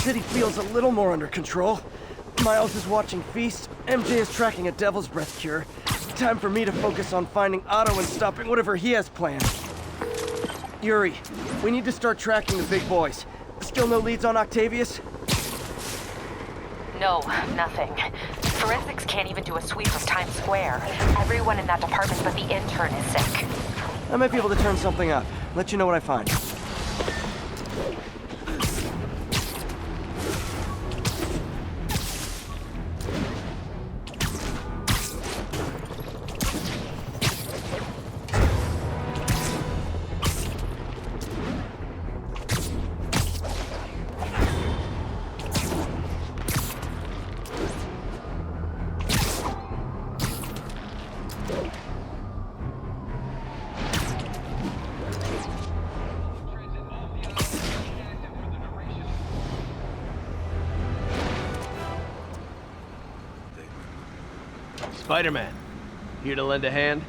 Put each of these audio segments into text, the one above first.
city feels a little more under control. Miles is watching Feast, MJ is tracking a Devil's Breath cure. Time for me to focus on finding Otto and stopping whatever he has planned. Yuri, we need to start tracking the big boys. Still no leads on Octavius? No, nothing. Forensics can't even do a sweep of Times Square. Everyone in that department but the intern is sick. I might be able to turn something up. Let you know what I find. Spider-Man, here to lend a hand?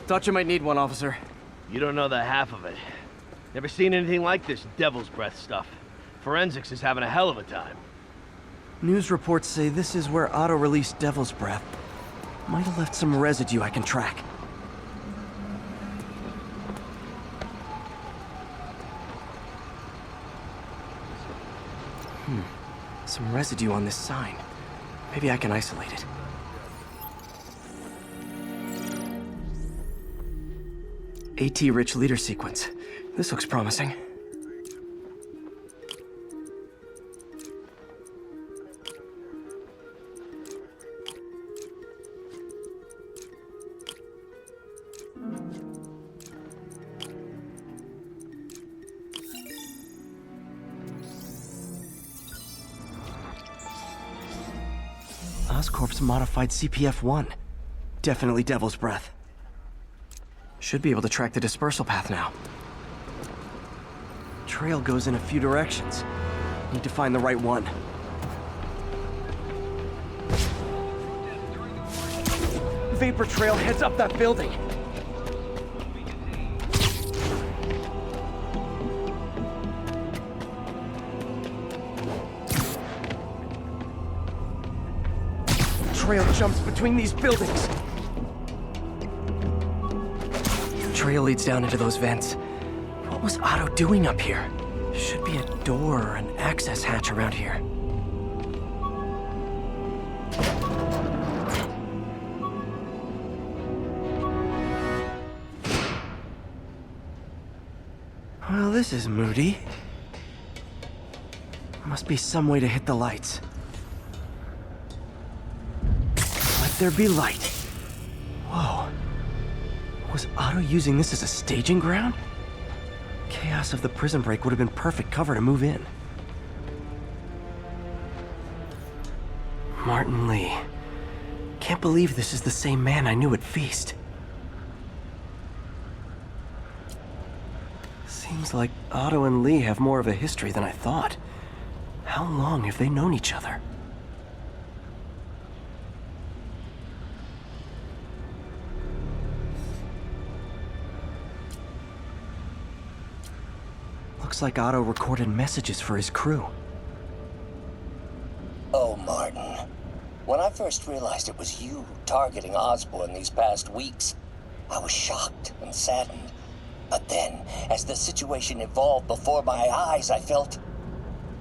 Thought you might need one, officer. You don't know the half of it. Never seen anything like this Devil's Breath stuff. Forensics is having a hell of a time. News reports say this is where Otto released Devil's Breath. Might have left some residue I can track. Some residue on this sign. Maybe I can isolate it. AT-rich leader sequence. This looks promising. Oscorp's modified CPF-1. Definitely Devil's Breath. Should be able to track the dispersal path now. Trail goes in a few directions. Need to find the right one. Vapor trail heads up that building. Trail jumps between these buildings. Trail leads down into those vents. What was Otto doing up here? Should be a door or an access hatch around here. Well, this is moody. Must be some way to hit the lights. Let there be light. Whoa. Was Otto using this as a staging ground? Chaos of the prison break would have been perfect cover to move in. Martin Lee. Can't believe this is the same man I knew at Feast. Seems like Otto and Lee have more of a history than I thought. How long have they known each other? Looks like Otto recorded messages for his crew. Oh, Martin. When I first realized it was you targeting Osborn these past weeks, I was shocked and saddened. But then, as the situation evolved before my eyes, I felt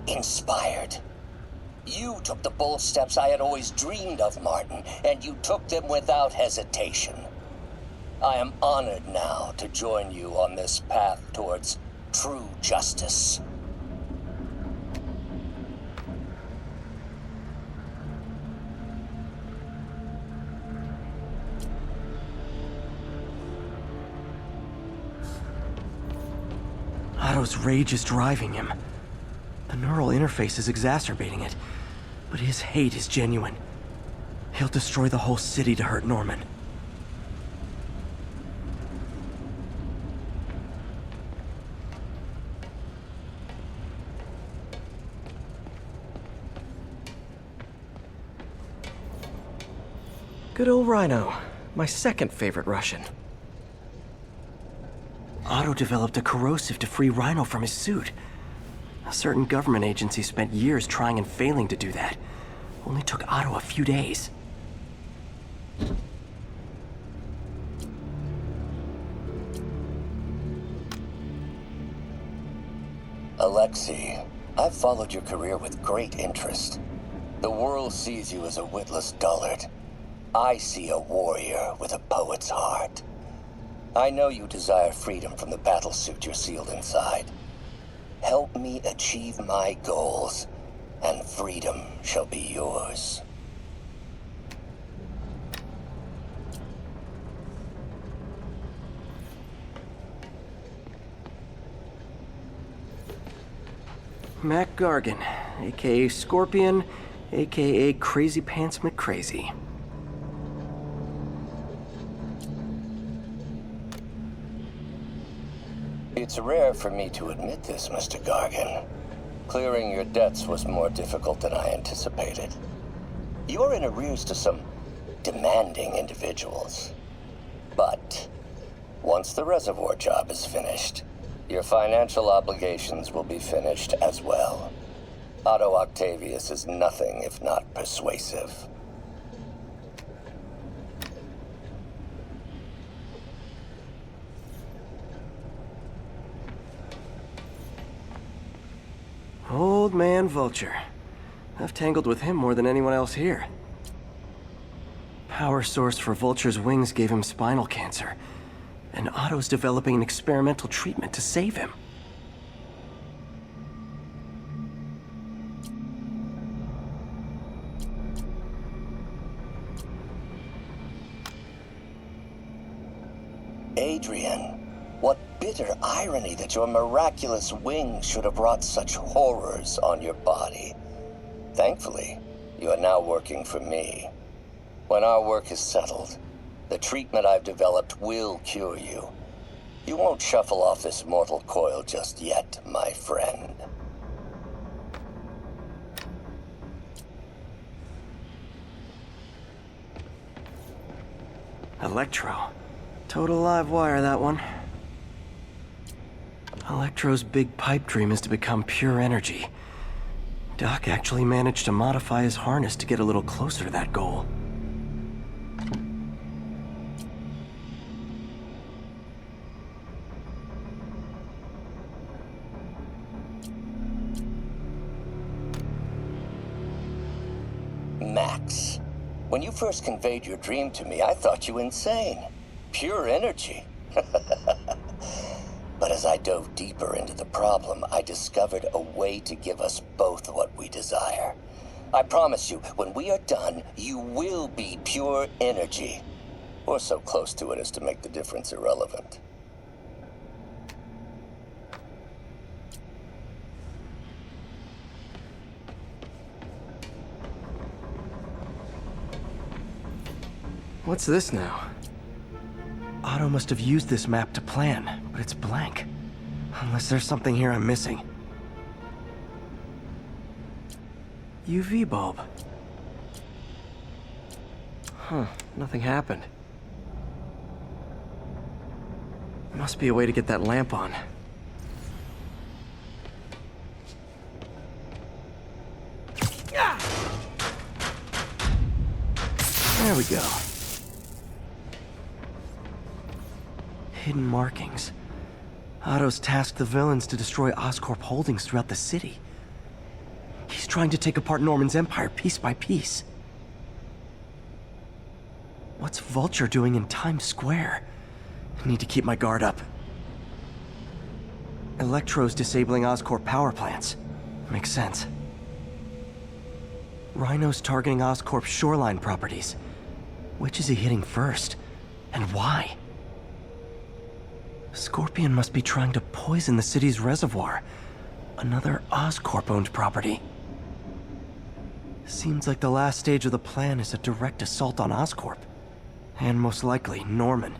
inspired. You took the bold steps I had always dreamed of, Martin, and you took them without hesitation. I am honored now to join you on this path towards true justice. Otto's rage is driving him. The neural interface is exacerbating it, but his hate is genuine. He'll destroy the whole city to hurt Norman. Good old Rhino, my second favorite Russian. Otto developed a corrosive to free Rhino from his suit. A certain government agency spent years trying and failing to do that. Only took Otto a few days. Alexei, I've followed your career with great interest. The world sees you as a witless dullard. I see a warrior with a poet's heart. I know you desire freedom from the battlesuit you're sealed inside. Help me achieve my goals, and freedom shall be yours. Mac Gargan, aka Scorpion, aka Crazy Pants McCrazy. It's rare for me to admit this, Mr. Gargan. Clearing your debts was more difficult than I anticipated. You're in arrears to some demanding individuals. But once the reservoir job is finished, your financial obligations will be finished as well. Otto Octavius is nothing if not persuasive. Old man Vulture. I've tangled with him more than anyone else here. Power source for Vulture's wings gave him spinal cancer, and Otto's developing an experimental treatment to save him. Adrian, what bitter irony that your miraculous wings should have brought such horrors on your body. Thankfully, you are now working for me. When our work is settled, the treatment I've developed will cure you. You won't shuffle off this mortal coil just yet, my friend. Electro. Total live wire, that one. Electro's big pipe dream is to become pure energy. Doc actually managed to modify his harness to get a little closer to that goal. Max, when you first conveyed your dream to me, I thought you insane. Pure energy. But as I dove deeper into the problem, I discovered a way to give us both what we desire. I promise you, when we are done, you will be pure energy. Or so close to it as to make the difference irrelevant. What's this now? Otto must have used this map to plan, but it's blank. Unless there's something here I'm missing. UV bulb. Huh, nothing happened. Must be a way to get that lamp on. There we go. Hidden markings. Otto's tasked the villains to destroy Oscorp holdings throughout the city. He's trying to take apart Norman's empire piece by piece. What's Vulture doing in Times Square? I need to keep my guard up. Electro's disabling Oscorp power plants. Makes sense. Rhino's targeting Oscorp's shoreline properties. Which is he hitting first? And why? Scorpion must be trying to poison the city's reservoir. Another Oscorp-owned property. Seems like the last stage of the plan is a direct assault on Oscorp. And most likely, Norman.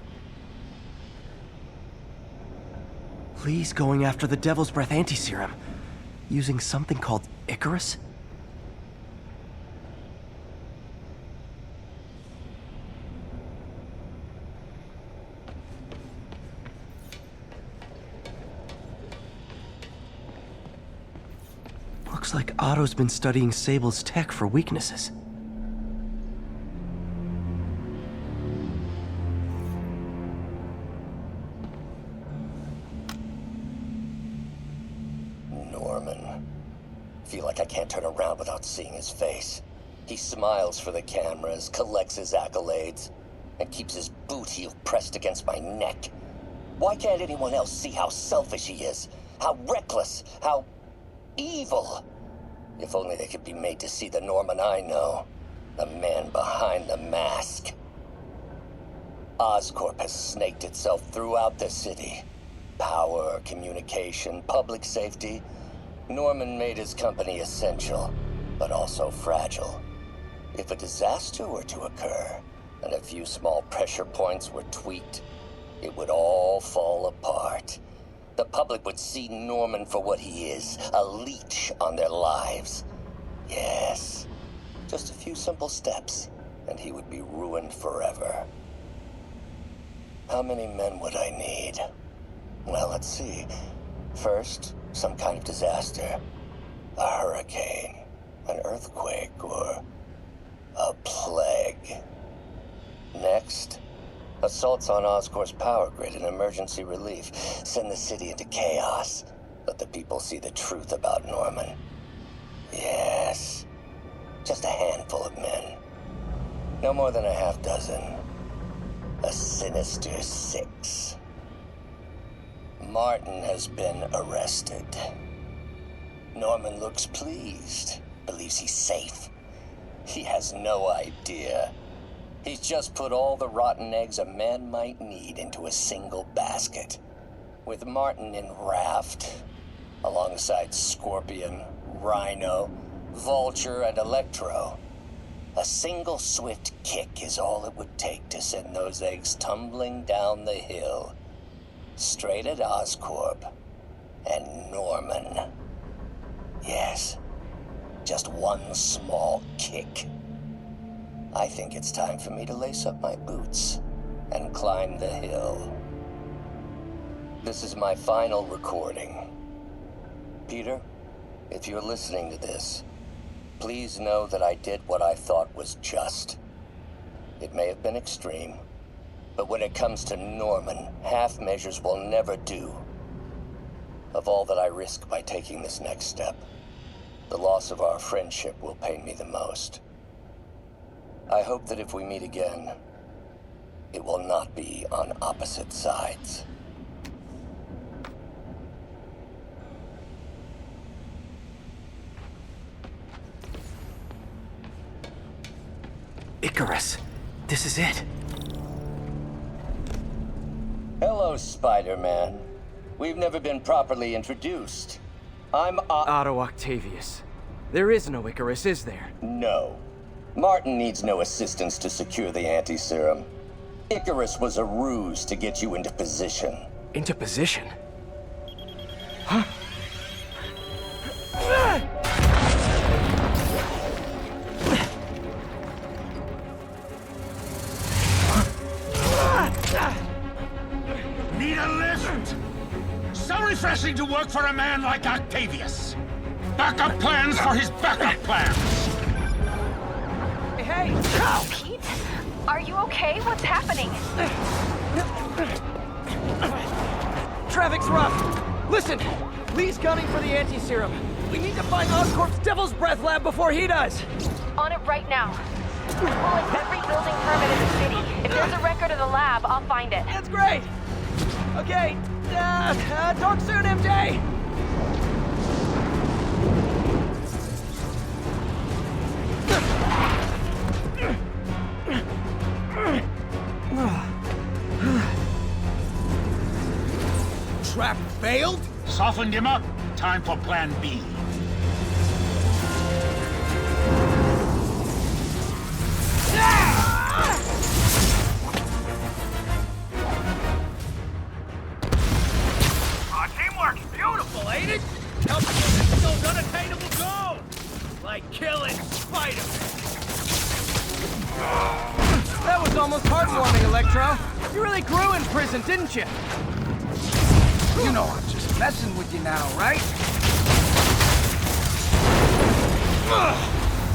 Lee's going after the Devil's Breath anti-serum. Using something called Icarus? like Otto's been studying Sable's tech for weaknesses. Norman. Feel like I can't turn around without seeing his face. He smiles for the cameras, collects his accolades, and keeps his boot heel pressed against my neck. Why can't anyone else see how selfish he is? How reckless? How evil? If only they could be made to see the Norman I know. The man behind the mask. Oscorp has snaked itself throughout the city. Power, communication, public safety. Norman made his company essential, but also fragile. If a disaster were to occur, and a few small pressure points were tweaked, it would all fall apart. The public would see Norman for what he is, a leech on their lives. Yes, just a few simple steps, and he would be ruined forever. How many men would I need? Well, let's see. First, some kind of disaster. A hurricane, an earthquake, or a plague. Next, assaults on Oscorp's power grid and emergency relief. Send the city into chaos. Let the people see the truth about Norman. Yes, just a handful of men. No more than a half dozen. A sinister 6. Martin has been arrested. Norman looks pleased, believes he's safe. He has no idea. He's just put all the rotten eggs a man might need into a single basket. With Martin in raft, alongside Scorpion, Rhino, Vulture, and Electro, a single swift kick is all it would take to send those eggs tumbling down the hill, straight at Oscorp and Norman. Yes, just one small kick. I think it's time for me to lace up my boots and climb the hill. This is my final recording. Peter, if you're listening to this, please know that I did what I thought was just. It may have been extreme, but when it comes to Norman, half measures will never do. Of all that I risk by taking this next step, the loss of our friendship will pain me the most. I hope that if we meet again, it will not be on opposite sides. Icarus, this is it. Hello, Spider-Man. We've never been properly introduced. I'm Otto Octavius. There is no Icarus, is there? No. Martin needs no assistance to secure the anti-serum. Icarus was a ruse to get you into position. Into position? Huh? Need a lift? So refreshing to work for a man like Octavius. Backup plans for his backup plans. Hey! Pete? Are you okay? What's happening? Traffic's rough. Listen, Lee's gunning for the anti-serum. We need to find Oscorp's Devil's Breath lab before he does. On it right now. Pulling every building permit in the city. If there's a record of the lab, I'll find it. That's great. Okay, talk soon, MJ. Trap failed? Softened him up. Time for plan B. Teamwork's beautiful, ain't it? Helps us those unattainable goals, like killing Spider-Man. That was almost heartwarming, Electro. You really grew in prison, didn't you? You know I'm just messing with you now, right?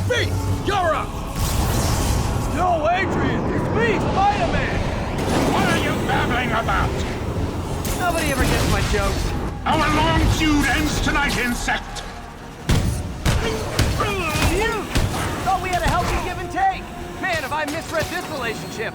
Beast, you're up! No, Adrian! It's me, Spider-Man! What are you babbling about? Nobody ever gets my jokes. Our long feud ends tonight, insect! Thought we had a healthy give and take. Man, have I misread this relationship.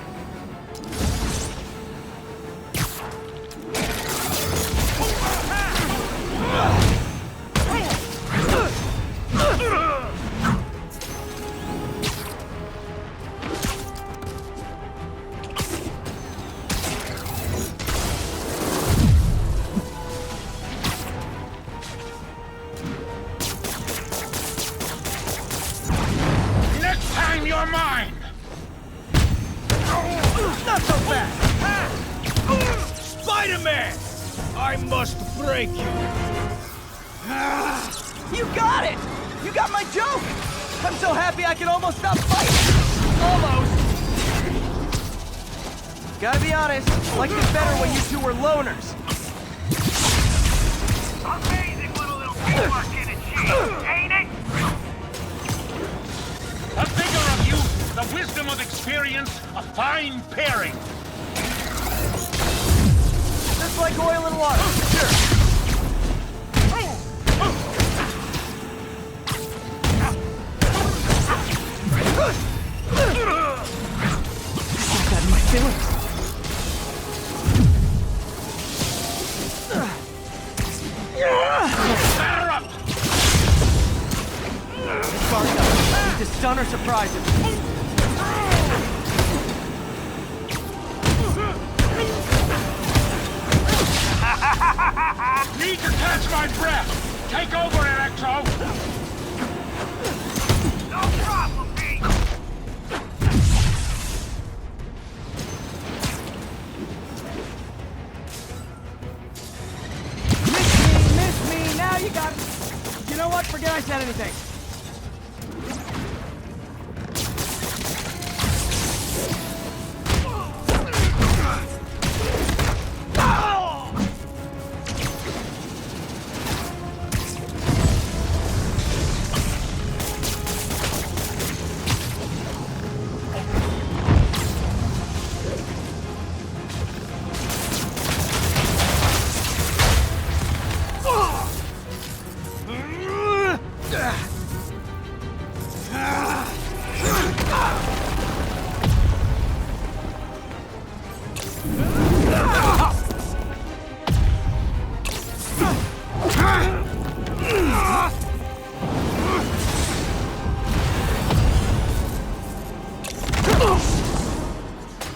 Next time you're mine! Not so fast! Spider-Man! I must break you. You got it! You got my joke! I'm so happy I can almost stop fighting! Almost! Gotta be honest, liked it better when you two were loners. Amazing what a little teamwork can achieve, ain't it? The vigor of youth, the wisdom of experience, a fine pairing. Just like oil and water, sure. Got my feelings. Batter up! Spark up. Need to stun or surprise him. Need to catch my breath! Take over, Electro! No problem, Pete. Miss me, now you got it. You know what? Forget I said anything.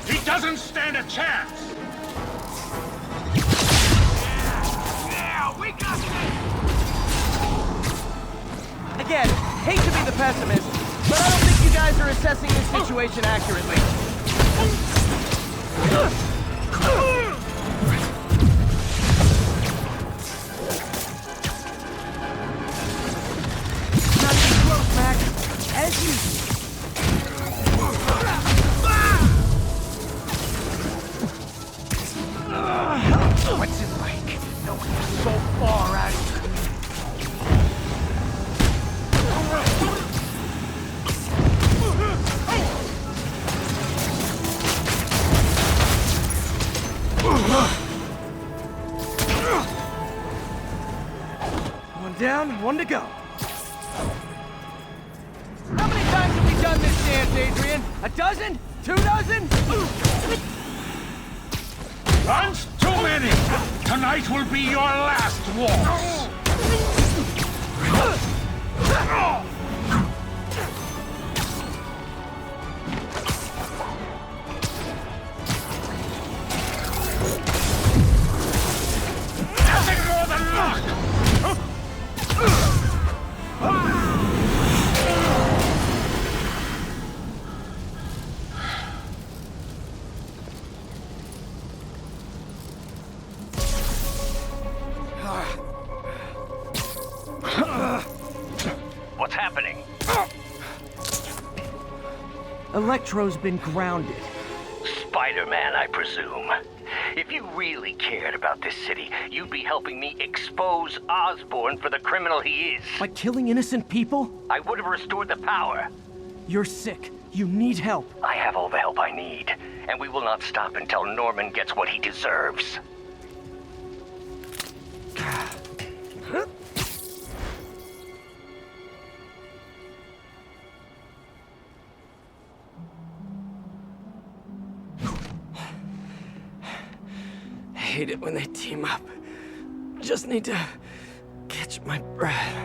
He doesn't stand a chance! Yeah, we got this. Again, hate to be the pessimist, but I don't think you guys are assessing this situation accurately. Not even close, Max. As usual. What's it like? No one's so far out of here. One down, one to go. How many times have we done this dance, Adrian? A dozen? 2 dozen? Once too many! Tonight will be your last waltz! Nothing more than luck! What's happening? Electro's been grounded. Spider-Man, I presume. If you really cared about this city, you'd be helping me expose Osborn for the criminal he is. By killing innocent people? I would have restored the power. You're sick. You need help. I have all the help I need, and we will not stop until Norman gets what he deserves. I hate it when they team up. Just need to catch my breath.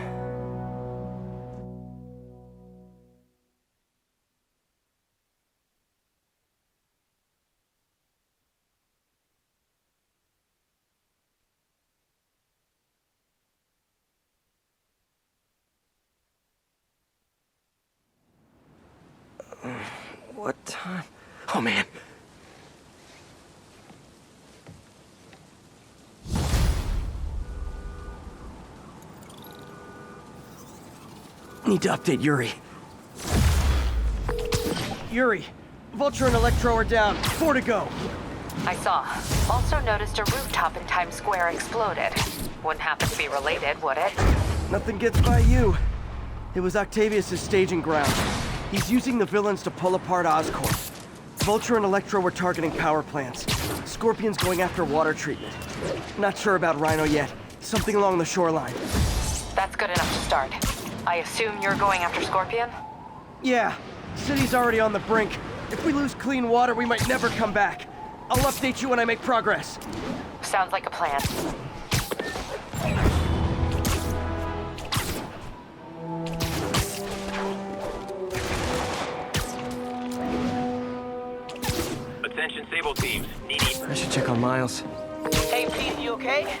What time? Oh, man. Need to update Yuri. Yuri, Vulture and Electro are down. 4 to go. I saw. Also noticed a rooftop in Times Square exploded. Wouldn't happen to be related, would it? Nothing gets by you. It was Octavius' staging ground. He's using the villains to pull apart Oscorp. Vulture and Electro were targeting power plants. Scorpion's going after water treatment. Not sure about Rhino yet. Something along the shoreline. That's good enough to start. I assume you're going after Scorpion? Yeah. City's already on the brink. If we lose clean water, we might never come back. I'll update you when I make progress. Sounds like a plan. Attention Sable teams. I should check on Miles. Hey, Pete, you okay?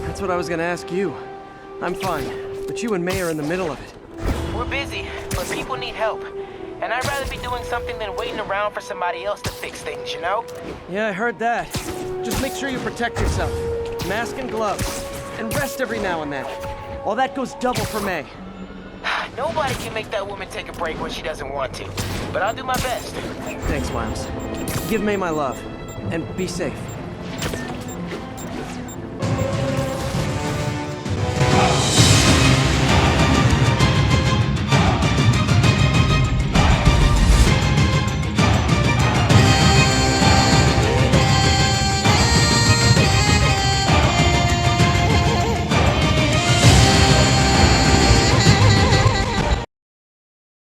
That's what I was gonna ask you. I'm fine, but you and May are in the middle of it. We're busy, but people need help. And I'd rather be doing something than waiting around for somebody else to fix things, you know? Yeah, I heard that. Just make sure you protect yourself. Mask and gloves. And rest every now and then. All that goes double for May. Nobody can make that woman take a break when she doesn't want to. But I'll do my best. Thanks, Miles. Give May my love. And be safe.